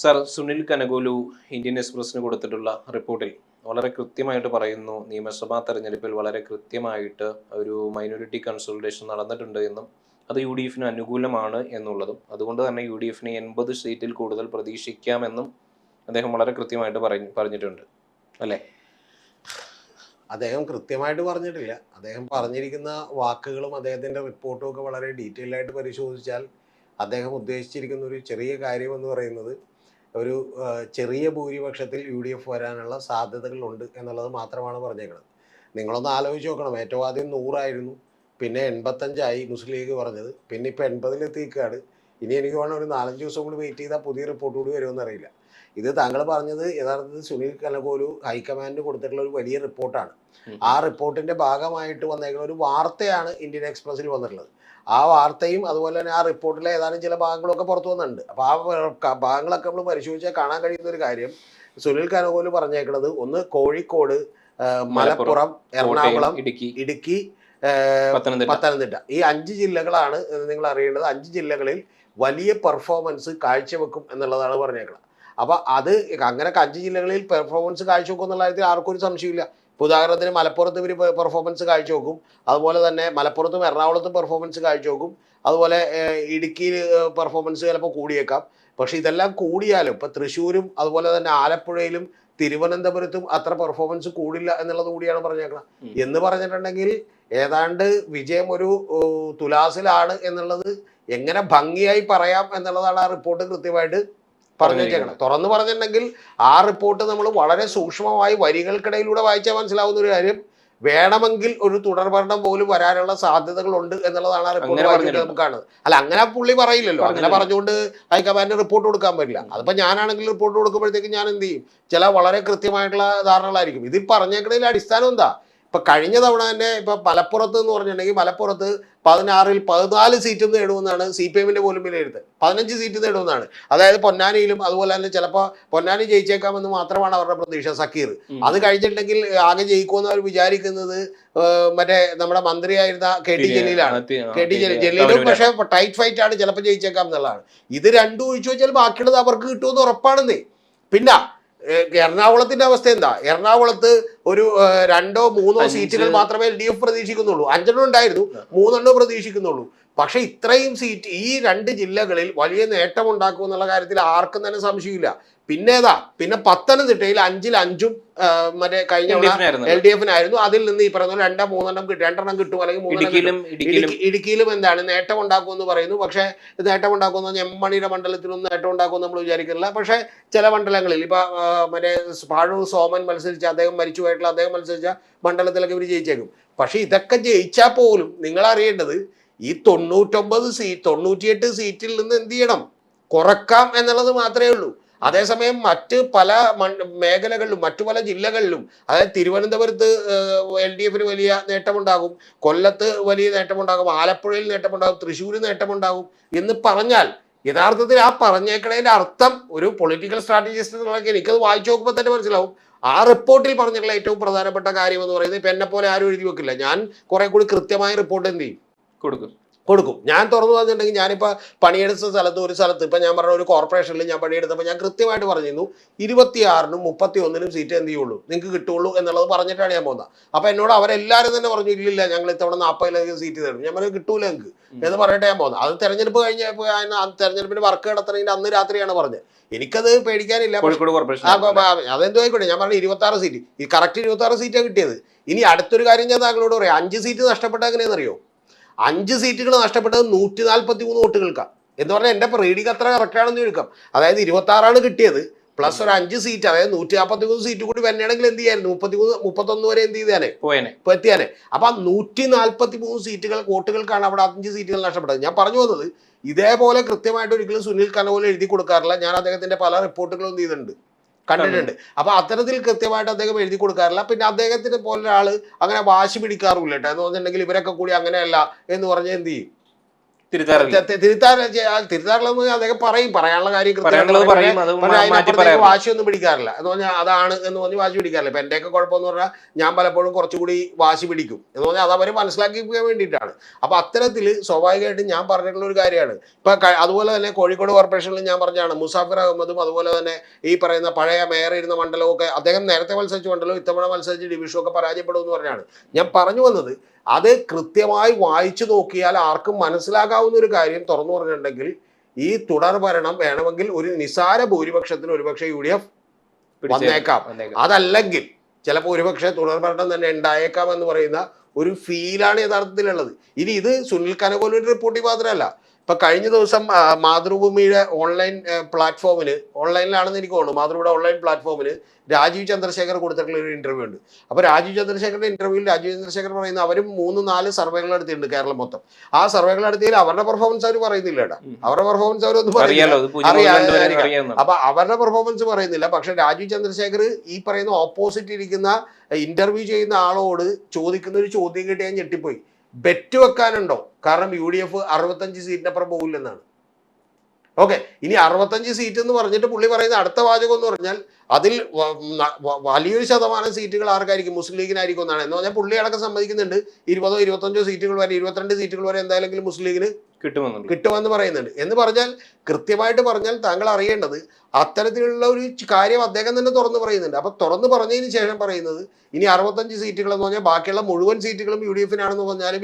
Sir, Sunil കനഗോലു Indian എക്സ്പ്രസിന് കൊടുത്തിട്ടുള്ള റിപ്പോർട്ടിൽ വളരെ കൃത്യമായിട്ട് പറയുന്നു, നിയമസഭാ തെരഞ്ഞെടുപ്പിൽ വളരെ കൃത്യമായിട്ട് ഒരു മൈനോറിറ്റി കൺസോളിഡേഷൻ നടന്നിട്ടുണ്ട് എന്നും അത് യു ഡി എഫിന് അനുകൂലമാണ് എന്നുള്ളതും അതുകൊണ്ട് തന്നെ യു ഡി എഫിന് 80 സീറ്റിൽ കൂടുതൽ പ്രതീക്ഷിക്കാമെന്നും അദ്ദേഹം വളരെ കൃത്യമായിട്ട് പറഞ്ഞിട്ടുണ്ട് അല്ലേ? അദ്ദേഹം കൃത്യമായിട്ട് പറഞ്ഞിട്ടില്ല. അദ്ദേഹം പറഞ്ഞിരിക്കുന്ന വാക്കുകളും അദ്ദേഹത്തിൻ്റെ റിപ്പോർട്ടും ഒക്കെ വളരെ ഡീറ്റെയിൽ ആയിട്ട് പരിശോധിച്ചാൽ അദ്ദേഹം ഉദ്ദേശിച്ചിരിക്കുന്ന ഒരു ചെറിയ കാര്യം എന്ന് പറയുന്നത് ഒരു ചെറിയ ഭൂരിപക്ഷത്തിൽ UDF വരാനുള്ള സാധ്യതകളുണ്ട് എന്നുള്ളത് മാത്രമാണ് പറഞ്ഞേക്കുന്നത്. നിങ്ങളൊന്ന് ആലോചിച്ച് നോക്കണം. ഏറ്റവും ആദ്യം 100 പിന്നെ 85 മുസ്ലിം ലീഗ് പറഞ്ഞത്, പിന്നെ ഇപ്പോൾ 80 എത്തിക്കാണ്. ഇനി എനിക്ക് വേണം ഒരു 4-5 ദിവസം കൂടി വെയിറ്റ് ചെയ്താൽ പുതിയ റിപ്പോർട്ട് കൂടി വരുമെന്ന് അറിയില്ല. ഇത് താങ്കൾ പറഞ്ഞത് യഥാർത്ഥത്തിൽ സുനിൽ കനഗോലു ഹൈക്കമാൻഡിന് കൊടുത്തിട്ടുള്ള ഒരു വലിയ റിപ്പോർട്ടാണ്. ആ റിപ്പോർട്ടിന്റെ ഭാഗമായിട്ട് വന്നേക്കുന്ന ഒരു വാർത്തയാണ് ഇന്ത്യൻ എക്സ്പ്രസിൽ വന്നിട്ടുള്ളത്. ആ വാർത്തയും അതുപോലെ തന്നെ ആ റിപ്പോർട്ടിലെ ഏതാനും ചില ഭാഗങ്ങളൊക്കെ പുറത്തു വന്നിട്ടുണ്ട്. അപ്പോൾ ആ ഭാഗങ്ങളൊക്കെ നമ്മൾ പരിശോധിച്ചാൽ കാണാൻ കഴിയുന്ന ഒരു കാര്യം, സുനിൽ കനഗോലു പറഞ്ഞേക്കുന്നത് ഒന്ന് കോഴിക്കോട്, മലപ്പുറം, എറണാകുളം, ഇടുക്കി, പത്തനംതിട്ട, ഈ 5 ജില്ലകളാണ് നിങ്ങൾ അറിയേണ്ടത്. 5 ജില്ലകളിൽ വലിയ പെർഫോമൻസ് കാഴ്ചവെക്കും എന്നുള്ളതാണ് പറഞ്ഞേക്കുന്നത്. അപ്പോൾ അത് അങ്ങനെ 5 ജില്ലകളിൽ പെർഫോമൻസ് കാഴ്ചവെക്കും എന്നുള്ള കാര്യത്തിൽ ആർക്കും ഒരു സംശയമില്ല. ഇപ്പോൾ ഉദാഹരണത്തിന് മലപ്പുറത്ത് ഇവർ പെർഫോമൻസ് കാഴ്ചവെക്കും, അതുപോലെ തന്നെ മലപ്പുറത്തും എറണാകുളത്തും പെർഫോമൻസ് കാഴ്ചവെക്കും, അതുപോലെ ഇടുക്കിയിൽ പെർഫോമൻസ് ചിലപ്പോൾ കൂടിയേക്കാം. പക്ഷെ ഇതെല്ലാം കൂടിയാലും ഇപ്പോൾ തൃശ്ശൂരും അതുപോലെ തന്നെ ആലപ്പുഴയിലും തിരുവനന്തപുരത്തും അത്ര പെർഫോമൻസ് കൂടില്ല എന്നുള്ളത് കൂടിയാണ് പറഞ്ഞേക്കണം. എന്ന് പറഞ്ഞിട്ടുണ്ടെങ്കിൽ ഏതാണ്ട് വിജയം ഒരു തുലാസിലാണ് എന്നുള്ളത് എങ്ങനെ ഭംഗിയായി പറയാം എന്നുള്ളതാണ് ആ റിപ്പോർട്ട് കൃത്യമായിട്ട് പറഞ്ഞേക്കണം. തുറന്നു പറഞ്ഞിട്ടുണ്ടെങ്കിൽ ആ റിപ്പോർട്ട് നമ്മൾ വളരെ സൂക്ഷ്മമായി വരികൾക്കിടയിലൂടെ വായിച്ചാൽ മനസ്സിലാവുന്ന ഒരു കാര്യം, വേണമെങ്കിൽ ഒരു തുടർഭരണം പോലും വരാനുള്ള സാധ്യതകളുണ്ട് എന്നുള്ളതാണ് ആ റിപ്പോർട്ട് വായിച്ചിട്ട് നമുക്ക് കാണുന്നത്. അല്ല, അങ്ങനെ പുള്ളി പറയില്ലല്ലോ. അങ്ങനെ പറഞ്ഞുകൊണ്ട് ഹൈക്കമാൻഡിന് റിപ്പോർട്ട് കൊടുക്കാൻ പറ്റില്ല. അതിപ്പോൾ ഞാനാണെങ്കിൽ റിപ്പോർട്ട് കൊടുക്കുമ്പോഴത്തേക്ക് ഞാൻ എന്ത് ചെയ്യും, ചില വളരെ കൃത്യമായിട്ടുള്ള ധാരണകളായിരിക്കും. ഇതിൽ പറഞ്ഞേക്കുന്നതിൽ അടിസ്ഥാനം എന്താ? ഇപ്പൊ കഴിഞ്ഞ തവണ തന്നെ ഇപ്പൊ മലപ്പുറത്ത് എന്ന് പറഞ്ഞിട്ടുണ്ടെങ്കിൽ മലപ്പുറത്ത് 16-ൽ 14 സീറ്റ് നേടുമെന്നാണ് CPM പോലും വിലയിരുത്തൽ. 15 സീറ്റ് നേടുമെന്നാണ്. അതായത് പൊന്നാനിയിലും അതുപോലെ തന്നെ ചിലപ്പോൾ പൊന്നാനി ജയിച്ചേക്കാമെന്ന് മാത്രമാണ് അവരുടെ പ്രതീക്ഷ. സക്കീർ അത് കഴിഞ്ഞിട്ടുണ്ടെങ്കിൽ ആകെ ജയിക്കുമെന്ന് അവർ വിചാരിക്കുന്നത് മറ്റേ നമ്മുടെ മന്ത്രിയായിരുന്ന KT ജലീലാണ്. KT ജലീലും പക്ഷേ ടൈറ്റ് ഫൈറ്റ് ആണ്, ചിലപ്പോൾ ജയിച്ചേക്കാം എന്നുള്ളതാണ്. ഇത് രണ്ടും ഒഴിച്ചു വെച്ചാൽ ബാക്കിയുള്ളത് അവർക്ക് കിട്ടുമെന്ന് ഉറപ്പാണെന്നേ. പിന്നെ എറണാകുളത്തിന്റെ അവസ്ഥ എന്താ? എറണാകുളത്ത് ഒരു 2-3 സീറ്റുകൾ മാത്രമേ LDF പ്രതീക്ഷിക്കുന്നുള്ളൂ. 5 ഉണ്ടായിരുന്നു, 3 പ്രതീക്ഷിക്കുന്നുള്ളൂ. പക്ഷെ ഇത്രയും സീറ്റ് ഈ 2 ജില്ലകളിൽ വലിയ നേട്ടം ഉണ്ടാക്കും എന്നുള്ള കാര്യത്തിൽ ആർക്കും തന്നെ സംശയമില്ല. പിന്നെ പത്തനംതിട്ടയിൽ 5-ൽ 5 മറ്റേ കഴിഞ്ഞ LDF-നായിരുന്നു. അതിൽ നിന്ന് ഈ പറയുന്ന 2-3 കിട്ടും, അല്ലെങ്കിൽ ഇടുക്കിയിലും എന്താണ് നേട്ടം ഉണ്ടാക്കും എന്ന് പറയുന്നു. പക്ഷെ നേട്ടം ഉണ്ടാക്കുന്ന എമ്മണിയുടെ മണ്ഡലത്തിലൊന്നും നേട്ടം ഉണ്ടാക്കുമെന്ന് നമ്മൾ വിചാരിക്കുന്നില്ല. പക്ഷെ ചില മണ്ഡലങ്ങളിൽ ഇപ്പൊ മറ്റേ പാഴൂർ സോമൻ മത്സരിച്ച അദ്ദേഹം മരിച്ചുപോയിട്ടുള്ള അദ്ദേഹം മത്സരിച്ച മണ്ഡലത്തിലൊക്കെ ഇവർ ജയിച്ചേക്കും. പക്ഷെ ഇതൊക്കെ ജയിച്ചാൽ പോലും നിങ്ങൾ അറിയേണ്ടത് ഈ 98 സീറ്റിൽ നിന്ന് എന്ത് ചെയ്യണം, കുറക്കാം എന്നുള്ളത് മാത്രമേ ഉള്ളൂ. അതേസമയം മറ്റ് പല മേഖലകളിലും മറ്റു പല ജില്ലകളിലും, അതായത് തിരുവനന്തപുരത്ത് LDF-ന് വലിയ നേട്ടമുണ്ടാകും, കൊല്ലത്ത് വലിയ നേട്ടമുണ്ടാകും, ആലപ്പുഴയിൽ നേട്ടമുണ്ടാകും, തൃശ്ശൂർ നേട്ടമുണ്ടാകും എന്ന് പറഞ്ഞാൽ യഥാർത്ഥത്തിൽ ആ പറഞ്ഞേക്കണതിൻ്റെ അർത്ഥം ഒരു പൊളിറ്റിക്കൽ സ്ട്രാറ്റജിസ്റ്റ് എന്നുള്ളതൊക്കെ എനിക്കത് വായിച്ചു നോക്കുമ്പോൾ തന്നെ മനസ്സിലാവും. ആ റിപ്പോർട്ടിൽ പറഞ്ഞിട്ടുള്ള ഏറ്റവും പ്രധാനപ്പെട്ട കാര്യം എന്ന് പറയുന്നത്, ഇപ്പം എന്നെ പോലെ ആരും എഴുതി വെക്കില്ല. ഞാൻ കുറെ കൂടി കൃത്യമായ റിപ്പോർട്ട് എന്ത് ചെയ്യും, കൊടുക്കും. ഞാൻ തുറന്നു പറഞ്ഞിട്ടുണ്ടെങ്കിൽ ഞാനിപ്പോൾ പണിയെടുത്ത ഒരു സ്ഥലത്ത് ഇപ്പം ഞാൻ പറഞ്ഞ ഒരു കോർപ്പറേഷനിൽ ഞാൻ പണിയെടുത്തപ്പോൾ ഞാൻ കൃത്യമായിട്ട് പറഞ്ഞിരുന്നു 26-നും 31-നും സീറ്റ് എന്ത് ചെയ്യുള്ളൂ, നിങ്ങൾക്ക് കിട്ടുള്ളൂ എന്നുള്ളത് പറഞ്ഞിട്ടാണ് ഞാൻ പോകുന്നത്. അപ്പോൾ എന്നോട് അവരെല്ലാവരും തന്നെ പറഞ്ഞു, ഇല്ലില്ല ഞങ്ങൾ ഇത്തവണ 40-ലധികം സീറ്റ് തരും. ഞാൻ പറഞ്ഞു കിട്ടൂല നിങ്ങൾക്ക് എന്ന് പറഞ്ഞിട്ട് ഞാൻ പോകുന്നത്. അത് തെരഞ്ഞെടുപ്പ് കഴിഞ്ഞപ്പോൾ തെരഞ്ഞെടുപ്പിന് വർക്ക് നടത്തണമെങ്കിൽ അന്ന് രാത്രിയാണ് പറഞ്ഞത്. എനിക്കത് പേടിക്കാനില്ല. അതെന്തോ ആയിക്കോട്ടെ, ഞാൻ പറഞ്ഞു 26 സീറ്റ്, ഈ കറക്റ്റ് 26 സീറ്റാണ് കിട്ടിയത്. ഇനി അടുത്തൊരു കാര്യം ഞാൻ താങ്കളോട് പറയാം, 5 സീറ്റ് നഷ്ടപ്പെട്ട എങ്ങനെയെന്നറിയോ? 5 സീറ്റുകൾ നഷ്ടപ്പെട്ടത് 143 വോട്ടുകൾക്കാണ്. എന്ന് പറഞ്ഞാൽ എൻ്റെ റീഡിങ് അത്ര കറക്റ്റാണെന്ന് ചോദിക്കാം. അതായത് 26 കിട്ടിയത് പ്ലസ് ഒരു 5 സീറ്റ്, അതായത് 143 സീറ്റ് കൂടി വരണമെങ്കിൽ എന്ത് ചെയ്യായിരുന്നു, 31 വരെ എന്ത് ചെയ്താനെ ഇപ്പൊ എത്തിയാനെ. അപ്പൊ 143 സീറ്റുകൾ വോട്ടുകൾക്കാണ് അവിടെ 5 സീറ്റുകൾ നഷ്ടപ്പെട്ടത്. ഞാൻ പറഞ്ഞു വന്നത് ഇതേപോലെ കൃത്യമായിട്ട് ഒരിക്കലും സുനിൽ കനഗോലു എഴുതി കൊടുക്കാറില്ല. ഞാൻ അദ്ദേഹത്തിന്റെ പല റിപ്പോർട്ടുകളും എന്ത് ചെയ്തിട്ടുണ്ട്, കണ്ടിട്ടുണ്ട്. അപ്പൊ അത്തരത്തിൽ കൃത്യമായിട്ട് അദ്ദേഹം എഴുതി കൊടുക്കാറില്ല. പിന്നെ അദ്ദേഹത്തിന് പോലെ ഒരാള് അങ്ങനെ വാശി പിടിക്കാറുമില്ല കേട്ടോ. എന്ന് പറഞ്ഞിട്ടുണ്ടെങ്കിൽ ഇവരൊക്കെ കൂടി അങ്ങനെയല്ല എന്ന് പറഞ്ഞാൽ എന്ത് ചെയ്യും, തിരുത്താറുള്ളത് അദ്ദേഹം പറയാനുള്ള കാര്യം വാശിയൊന്നും പിടിക്കാറില്ല എന്ന് പറഞ്ഞാൽ അതാണ് എന്ന് പറഞ്ഞ് വാശി പിടിക്കാറില്ല. ഇപ്പൊ എന്റെയൊക്കെ കുഴപ്പമെന്ന് പറഞ്ഞാൽ ഞാൻ പലപ്പോഴും കുറച്ചുകൂടി വാശി പിടിക്കും എന്ന് പറഞ്ഞാൽ അത് അവരെ മനസ്സിലാക്കിക്കാൻ വേണ്ടിയിട്ടാണ്. അപ്പൊ അത്തരത്തിൽ സ്വാഭാവികമായിട്ടും ഞാൻ പറഞ്ഞിട്ടുള്ള ഒരു കാര്യമാണ്. ഇപ്പൊ അതുപോലെ തന്നെ കോഴിക്കോട് കോർപ്പറേഷനിൽ ഞാൻ പറഞ്ഞാണ് മുസാഫിർ അഹമ്മദും അതുപോലെ തന്നെ ഈ പറയുന്ന പഴയ മേയർ ഇരുന്ന മണ്ഡലവും ഒക്കെ അദ്ദേഹം നേരത്തെ മത്സരിച്ച മണ്ഡലവും ഇത്തവണ മത്സരിച്ച ഡിവിഷനും ഒക്കെ പരാജയപ്പെടും എന്ന് പറഞ്ഞാണ് ഞാൻ പറഞ്ഞു വന്നത്. അത് കൃത്യമായി വായിച്ചു നോക്കിയാൽ ആർക്കും മനസ്സിലാകാവുന്ന ഒരു കാര്യം തുറന്നു പറഞ്ഞിട്ടുണ്ടെങ്കിൽ ഈ തുടർ ഭരണം വേണമെങ്കിൽ ഒരു നിസാര ഭൂരിപക്ഷത്തിന് ഒരുപക്ഷെ UDF വന്നേക്കാം. അതല്ലെങ്കിൽ ചിലപ്പോൾ ഒരുപക്ഷെ തുടർ ഭരണം തന്നെ ഉണ്ടായേക്കാം എന്ന് പറയുന്ന ഒരു ഫീലാണ് യഥാർത്ഥത്തിലുള്ളത്. ഇനി ഇത് സുനിൽ കനകോലുവിന്റെ റിപ്പോർട്ടിൽ മാത്രമല്ല. ഇപ്പൊ കഴിഞ്ഞ ദിവസം മാതൃഭൂമിയുടെ ഓൺലൈൻ പ്ലാറ്റ്ഫോമിന്, ഓൺലൈനിലാണെന്ന് എനിക്ക് തോന്നുന്നു, മാതൃഭൂമിയുടെ ഓൺലൈൻ പ്ലാറ്റ്ഫോമിന് രാജീവ് ചന്ദ്രശേഖർ കൊടുത്തിട്ടുള്ള ഒരു ഇന്റർവ്യൂ ഉണ്ട്. അപ്പൊ രാജീവ് ചന്ദ്രശേഖറിന്റെ ഇന്റർവ്യൂവിൽ രാജീവ് ചന്ദ്രശേഖർ പറയുന്ന അവരും 3-4 സർവേകൾ നടത്തിയിട്ടുണ്ട് കേരളം മൊത്തം. ആ സർവേകൾ നടത്തിയതിൽ അവരുടെ പെർഫോമൻസ് അവർ പറയുന്നില്ല കേട്ടോ. അവരുടെ പെർഫോമൻസ് അവരൊന്നും അറിയാം. അപ്പൊ അവരുടെ പെർഫോമൻസ് പറയുന്നില്ല. പക്ഷെ രാജീവ് ചന്ദ്രശേഖർ ഈ പറയുന്ന ഓപ്പോസിറ്റ് ഇരിക്കുന്ന ഇന്റർവ്യൂ ചെയ്യുന്ന ആളോട് ചോദിക്കുന്ന ഒരു ചോദ്യം കേട്ട് ഞാൻ ഞെട്ടിപ്പോയി. ബെറ്റ് വെക്കാനുണ്ടോ? കാരണം UDF 65 സീറ്റിനപ്പുറം പോകില്ലെന്നാണ്. ഓക്കെ, ഇനി 65 സീറ്റ് എന്ന് പറഞ്ഞിട്ട് പുള്ളി പറയുന്ന അടുത്ത വാചകം എന്ന് പറഞ്ഞാൽ അതിൽ വലിയൊരു ശതമാനം സീറ്റുകൾ ആർക്കായിരിക്കും? മുസ്ലിം ലീഗിനായിരിക്കും എന്നാണ്. എന്ന് പറഞ്ഞാൽ പുള്ളി അടക്കം സമ്മതിക്കുന്നുണ്ട് 20-25 സീറ്റുകൾ വരെ, 22 സീറ്റുകൾ വരെ എന്തായാലും മുസ്ലിം ലീഗിന് കിട്ടുമെന്ന് പറയുന്നുണ്ട്. എന്ന് പറഞ്ഞാൽ കൃത്യമായിട്ട് പറഞ്ഞാൽ താങ്കൾ അറിയേണ്ടത് അത്തരത്തിലുള്ള ഒരു കാര്യം അദ്ദേഹം തന്നെ തുറന്നു പറയുന്നുണ്ട്. അപ്പൊ തുറന്നു പറഞ്ഞതിന് ശേഷം പറയുന്നത് ഇനി 65 സീറ്റുകൾ എന്ന് പറഞ്ഞാൽ ബാക്കിയുള്ള മുഴുവൻ സീറ്റുകളും UDF-നാണെന്ന് പറഞ്ഞാലും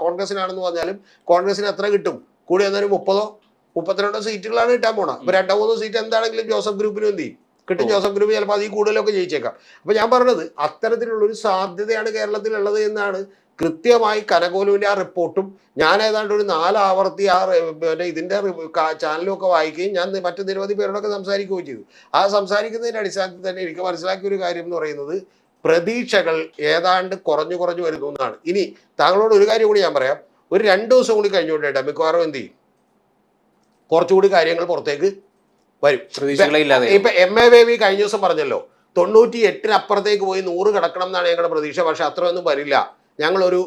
കോൺഗ്രസിനാണെന്ന് പറഞ്ഞാലും കോൺഗ്രസിന് എത്ര കിട്ടും? കൂടി വന്നൊരു 30-32 സീറ്റുകളാണ് കിട്ടാൻ പോണത്. അപ്പൊ 2-3 സീറ്റ് എന്താണെങ്കിലും ജോസഫ് ഗ്രൂപ്പിനും എന്ത് ചെയ്യും? കിട്ടും. ജോസഫ് ഗ്രൂപ്പ് ചിലപ്പോൾ അതിൽ കൂടുതലൊക്കെ ജയിച്ചേക്കാം. അപ്പൊ ഞാൻ പറഞ്ഞത് അത്തരത്തിലുള്ള ഒരു സാധ്യതയാണ് കേരളത്തിലുള്ളത് എന്നാണ് കൃത്യമായി കനകോലുവിന്റെ ആ റിപ്പോർട്ടും ഞാൻ ഏതാണ്ട് ഒരു 4 ആവർത്തി ഇതിന്റെ ചാനലും ഒക്കെ വായിക്കുകയും ഞാൻ മറ്റു നിരവധി പേരോടൊക്കെ സംസാരിക്കുകയും ചെയ്തു. ആ സംസാരിക്കുന്നതിന്റെ അടിസ്ഥാനത്തിൽ തന്നെ എനിക്ക് മനസ്സിലാക്കിയ ഒരു കാര്യം എന്ന് പറയുന്നത് പ്രതീക്ഷകൾ ഏതാണ്ട് കുറഞ്ഞു വരുന്നു എന്നാണ്. ഇനി താങ്കളോട് ഒരു കാര്യം കൂടി ഞാൻ പറയാം. ഒരു 2 ദിവസം കൂടി കഴിഞ്ഞുകൊണ്ടേട്ടാ മിക്കവാറും എന്ത് ചെയ്യും? കുറച്ചുകൂടി കാര്യങ്ങൾ പുറത്തേക്ക് വരും. ഇപ്പൊ MA ബേബി കഴിഞ്ഞ ദിവസം പറഞ്ഞല്ലോ 98-അപ്പുറത്തേക്ക് പോയി 100 കിടക്കണം എന്നാണ് ഞങ്ങളുടെ പ്രതീക്ഷ. പക്ഷെ അത്രയൊന്നും വരില്ല, ഞങ്ങളൊരു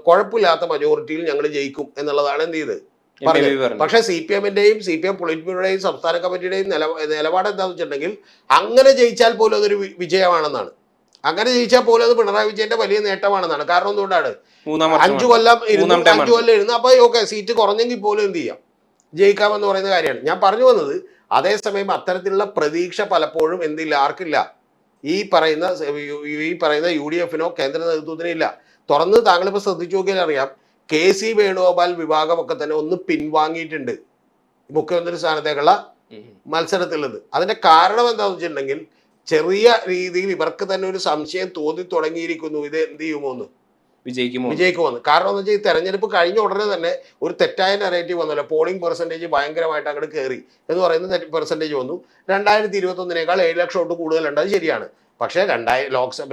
കുഴപ്പമില്ലാത്ത മജോറിറ്റിയിൽ ഞങ്ങൾ ജയിക്കും എന്നുള്ളതാണ് എന്ത് ചെയ്ത് പറഞ്ഞത്. പക്ഷെ CPM-ന്റെയും CPM പൊളിറ്റ് ബ്യൂറോയുടെയും സംസ്ഥാന കമ്മിറ്റിയുടെയും നിലപാട് എന്താണെന്ന് വെച്ചിട്ടുണ്ടെങ്കിൽ അങ്ങനെ ജയിച്ചാൽ പോലും അതൊരു വിജയമാണെന്നാണ്. അങ്ങനെ ജയിച്ചാൽ പോലും അത് പിണറായി വിജയന്റെ വലിയ നേട്ടമാണെന്നാണ്. കാരണം എന്തുകൊണ്ടാണ്? 5 കൊല്ലം ഇരുന്ന് അപ്പൊ ഓക്കെ സീറ്റ് കുറഞ്ഞെങ്കിൽ പോലും എന്ത് ചെയ്യാം, ജയിക്കാമെന്ന് പറയുന്ന കാര്യമാണ് ഞാൻ പറഞ്ഞു വന്നത്. അതേസമയം അത്തരത്തിലുള്ള പ്രതീക്ഷ പലപ്പോഴും എന്തില്ല, ആർക്കില്ല? ഈ പറയുന്ന UDF-നോ കേന്ദ്ര നേതൃത്വത്തിനോ ഇല്ല. തുറന്ന് താങ്കളിപ്പോൾ ശ്രദ്ധിച്ചു നോക്കിയാൽ അറിയാം, KC വേണുഗോപാൽ വിഭാഗമൊക്കെ തന്നെ ഒന്ന് പിൻവാങ്ങിയിട്ടുണ്ട് മുഖ്യമന്ത്രി സ്ഥാനത്തേക്കുള്ള മത്സരത്തിലുള്ളത്. അതിന്റെ കാരണം എന്താണെന്ന് വെച്ചിട്ടുണ്ടെങ്കിൽ ചെറിയ രീതിയിൽ ഇവർക്ക് തന്നെ ഒരു സംശയം തോന്നി തുടങ്ങിയിരിക്കുന്നു, ഇത് എന്ത് ചെയ്യുമോന്ന്, വിജയിക്കുമെന്ന്. കാരണം എന്ന് വെച്ചാൽ ഈ തെരഞ്ഞെടുപ്പ് കഴിഞ്ഞ ഉടനെ തന്നെ ഒരു തെറ്റായ നെറേറ്റീവ് വന്നല്ലോ. പോളിംഗ് പെർസെൻറ്റേജ് ഭയങ്കരമായിട്ട് അങ്ങോട്ട് കയറി എന്ന് പറയുന്ന പെർസെൻറ്റേജ് വന്നു. 2021-നേക്കാൾ 7 ലക്ഷം വോട്ട് കൂടുതലുണ്ട്, അത് ശരിയാണ്. പക്ഷേ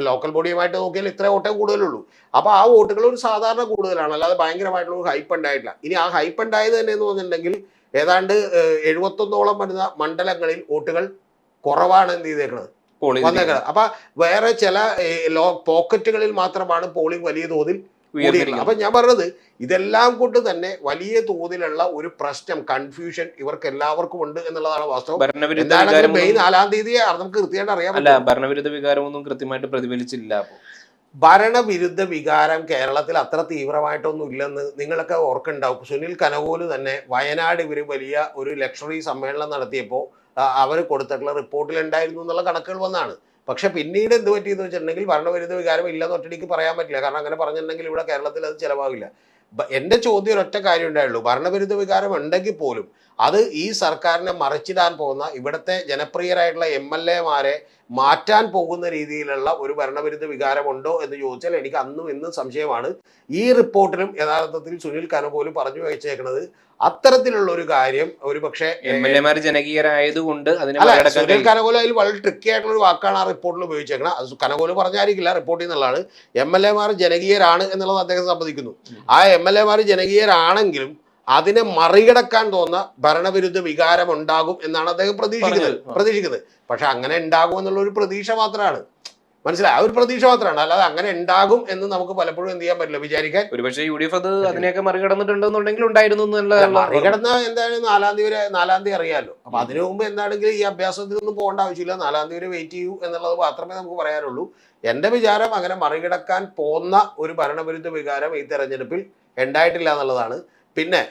ലോക്കൽ ബോഡിയുമായിട്ട് നോക്കിയാൽ ഇത്ര വോട്ടേ കൂടുതലുള്ളൂ. അപ്പോൾ ആ വോട്ടുകൾ ഒരു സാധാരണ കൂടുതലാണ്, അല്ലാതെ ഭയങ്കരമായിട്ടുള്ള ഒരു ഹൈപ്പ് ഉണ്ടായിട്ടില്ല. ഇനി ആ ഹൈപ്പ് ഉണ്ടായത് തന്നെ എന്ന് പറഞ്ഞിട്ടുണ്ടെങ്കിൽ ഏതാണ്ട് 71ഓളം വരുന്ന മണ്ഡലങ്ങളിൽ വോട്ടുകൾ കുറവാണ് എന്ത് ചെയ്തേക്കുന്നത്, വന്നേക്കുന്നത്. അപ്പൊ വേറെ ചില പോക്കറ്റുകളിൽ മാത്രമാണ് പോളിംഗ് വലിയ തോതിൽ കൂടിയിട്ടുള്ളത്. അപ്പൊ ഞാൻ പറഞ്ഞത് ഇതെല്ലാം കൊണ്ട് തന്നെ വലിയ തോതിലുള്ള ഒരു പ്രശ്നം, കൺഫ്യൂഷൻ ഇവർക്ക് എല്ലാവർക്കും ഉണ്ട് എന്നുള്ളതാണ് വാസ്തവം. എന്താണെങ്കിലും മെയ് 4-ാം തീയതി നമുക്ക് കൃത്യമായിട്ട് അറിയാം. ഭരണവിരുദ്ധ വികാരമൊന്നും കൃത്യമായിട്ട് പ്രതിഫലിച്ചില്ല. ഭരണവിരുദ്ധ വികാരം കേരളത്തിൽ അത്ര തീവ്രമായിട്ടൊന്നും ഇല്ലെന്ന് നിങ്ങളൊക്കെ ഓർക്കുന്നുണ്ടാവും. സുനിൽ കനകോല് തന്നെ വയനാട് ഇവർ വലിയ ഒരു ലക്ഷറി സമ്മേളനം നടത്തിയപ്പോൾ അവർ കൊടുത്തിട്ടുള്ള റിപ്പോർട്ടിൽ ഉണ്ടായിരുന്നു എന്നുള്ള കണക്കുകൾ വന്നാണ്. പക്ഷെ പിന്നീട് എന്ത് പറ്റിയെന്ന് വെച്ചിട്ടുണ്ടെങ്കിൽ ഭരണവിരുദ്ധ വികാരം ഇല്ലെന്ന് ഒറ്റടിക്ക് പറയാൻ പറ്റില്ല. കാരണം അങ്ങനെ പറഞ്ഞിട്ടുണ്ടെങ്കിൽ ഇവിടെ കേരളത്തിൽ അത് ചിലവാകില്ല. എൻ്റെ ചോദ്യം ഒരൊറ്റ കാര്യം ഉണ്ടായുള്ളൂ, ഭരണവിരുദ്ധ വികാരം ഉണ്ടെങ്കിൽ പോലും അത് ഈ സർക്കാരിനെ മറിച്ചിടാൻ പോകുന്ന ഇവിടുത്തെ ജനപ്രിയരായിട്ടുള്ള MLA-മാരെ മാറ്റാൻ പോകുന്ന രീതിയിലുള്ള ഒരു ഭരണവിരുദ്ധ വികാരമുണ്ടോ എന്ന് ചോദിച്ചാൽ എനിക്ക് അന്നും ഇന്നും സംശയമാണ്. ഈ റിപ്പോർട്ടിലും യഥാർത്ഥത്തിൽ സുനിൽ കനകോല് പറഞ്ഞു വെച്ചേക്കുന്നത് അത്തരത്തിലുള്ള ഒരു കാര്യം ഒരു പക്ഷേ MLA-മാർ ജനകീയരായതുകൊണ്ട് സുനിൽ കനകോല് അതിൽ വളരെ ട്രിക്കി ആയിട്ടുള്ള ഒരു വാക്കാണ് ആ റിപ്പോർട്ടിൽ ഉപയോഗിച്ചേക്കുന്നത്. അത് കനകോല് പറഞ്ഞായിരിക്കില്ല, റിപ്പോർട്ട് ചെയ്യുന്നുള്ളതാണ്. MLA-മാർ ജനകീയരാണ് എന്നുള്ളത് അദ്ദേഹം സമ്മതിക്കുന്നു. ആ MLA-മാർ ജനകീയരാണെങ്കിലും അതിനെ മറികടക്കാൻ തോന്നുന്ന ഭരണവിരുദ്ധ വികാരം ഉണ്ടാകും എന്നാണ് അദ്ദേഹം പ്രതീക്ഷിക്കുന്നത്. പക്ഷെ അങ്ങനെ ഉണ്ടാകും എന്നുള്ള ഒരു പ്രതീക്ഷ മാത്രമാണ്. മനസ്സിലായി, ആ ഒരു പ്രതീക്ഷ മാത്രമാണ്. അല്ലാതെ അങ്ങനെ ഉണ്ടാകും എന്ന് നമുക്ക് പലപ്പോഴും എന്ത് ചെയ്യാൻ പറ്റില്ല, വിചാരിക്കാൻ. ഒരുപക്ഷെ UDF അത് അതിനെയൊക്കെ മറികടന്നിട്ടുണ്ടെന്നുണ്ടെങ്കിൽ ഉണ്ടായിരുന്നു എന്നുള്ള മറികടന്ന എന്തായാലും 4 തീയതി അറിയാമല്ലോ. അപ്പൊ അതിനു മുമ്പ് എന്താണെങ്കിലും ഈ അഭ്യാസത്തിനൊന്നും പോകേണ്ട ആവശ്യമില്ല. 4 തീയതി വെയിറ്റ് ചെയ്യൂ എന്നുള്ളത് മാത്രമേ നമുക്ക് പറയാനുള്ളൂ. എന്റെ വിചാരം അങ്ങനെ മറികടക്കാൻ പോകുന്ന ഒരു ഭരണവിരുദ്ധ വികാരം ഈ തെരഞ്ഞെടുപ്പിൽ ഉണ്ടായിട്ടില്ല എന്നുള്ളതാണ്. പിന്നെ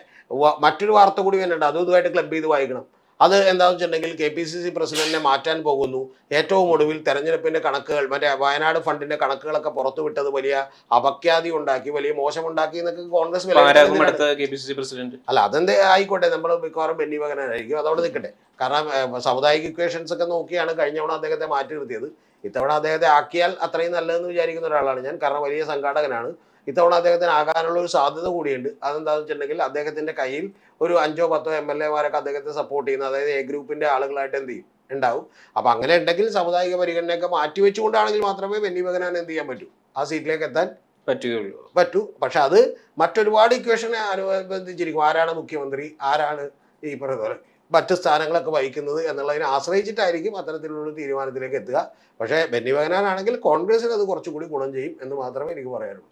മറ്റൊരു വാർത്ത കൂടി വരുന്നുണ്ട്, അതും ഇതുമായിട്ട് ക്ലബ് ചെയ്ത് വായിക്കണം. അത് എന്താണെന്ന് വെച്ചിട്ടുണ്ടെങ്കിൽ KPCC പ്രസിഡന്റിനെ മാറ്റാൻ പോകുന്നു. ഏറ്റവും ഒടുവിൽ തെരഞ്ഞെടുപ്പിന്റെ കണക്കുകൾ, മറ്റേ വയനാട് ഫണ്ടിന്റെ കണക്കുകളൊക്കെ പുറത്തുവിട്ടത് വലിയ അപഖ്യാതി ഉണ്ടാക്കി, വലിയ മോശമുണ്ടാക്കി എന്നൊക്കെ കോൺഗ്രസ് KPCC പ്രസിഡന്റ്. അല്ല, അതെന്ത് ആയിക്കോട്ടെ, നമ്മൾ മിക്കവാറും ബെന്നി ബെഹനാനായിരിക്കും, അതവിടെ നിൽക്കട്ടെ. കാരണം സാമുദായിക ഇക്വേഷൻസ് ഒക്കെ നോക്കിയാണ് കഴിഞ്ഞ തവണ അദ്ദേഹത്തെ മാറ്റി നിർത്തിയത്. ഇത്തവണ അദ്ദേഹത്തെ ആക്കിയാൽ അത്രയും നല്ലതെന്ന് വിചാരിക്കുന്ന ഒരാളാണ് ഞാൻ. കാരണം വലിയ സംഘാടകനാണ്. ഇത്തവണ അദ്ദേഹത്തിന് ആകാനുള്ള ഒരു സാധ്യത കൂടിയുണ്ട്. അതെന്താണെന്ന് വെച്ചിട്ടുണ്ടെങ്കിൽ അദ്ദേഹത്തിന്റെ കയ്യിൽ ഒരു 5-10 MLA-മാരൊക്കെ അദ്ദേഹത്തെ സപ്പോർട്ട് ചെയ്യുന്ന, അതായത് A ഗ്രൂപ്പിന്റെ ആളുകളായിട്ട് എന്ത് ചെയ്യും, ഉണ്ടാവും. അപ്പൊ അങ്ങനെ ഉണ്ടെങ്കിൽ സാമുദായിക പരിഗണനയൊക്കെ മാറ്റിവെച്ചുകൊണ്ടാണെങ്കിൽ മാത്രമേ ബെന്നി ബെഹനാൻ എന്ത് ചെയ്യാൻ പറ്റൂ, ആ സീറ്റിലേക്ക് എത്താൻ പറ്റൂ. പക്ഷെ അത് മറ്റൊരുപാട് ഇക്വേഷനെ അനുബന്ധിച്ചിരിക്കും. ആരാണ് മുഖ്യമന്ത്രി, ആരാണ് ഈ പറയുന്നത് മറ്റ് സ്ഥാനങ്ങളൊക്കെ വഹിക്കുന്നത് എന്നുള്ളതിനെ ആശ്രയിച്ചിട്ടായിരിക്കും അത്തരത്തിലുള്ള തീരുമാനത്തിലേക്ക് എത്തുക. പക്ഷേ ബെന്നി ബെഹനാൻ ആണെങ്കിൽ കോൺഗ്രസിന് അത് കുറച്ചുകൂടി ഗുണം ചെയ്യും എന്ന് മാത്രമേ എനിക്ക് പറയാനുള്ളൂ.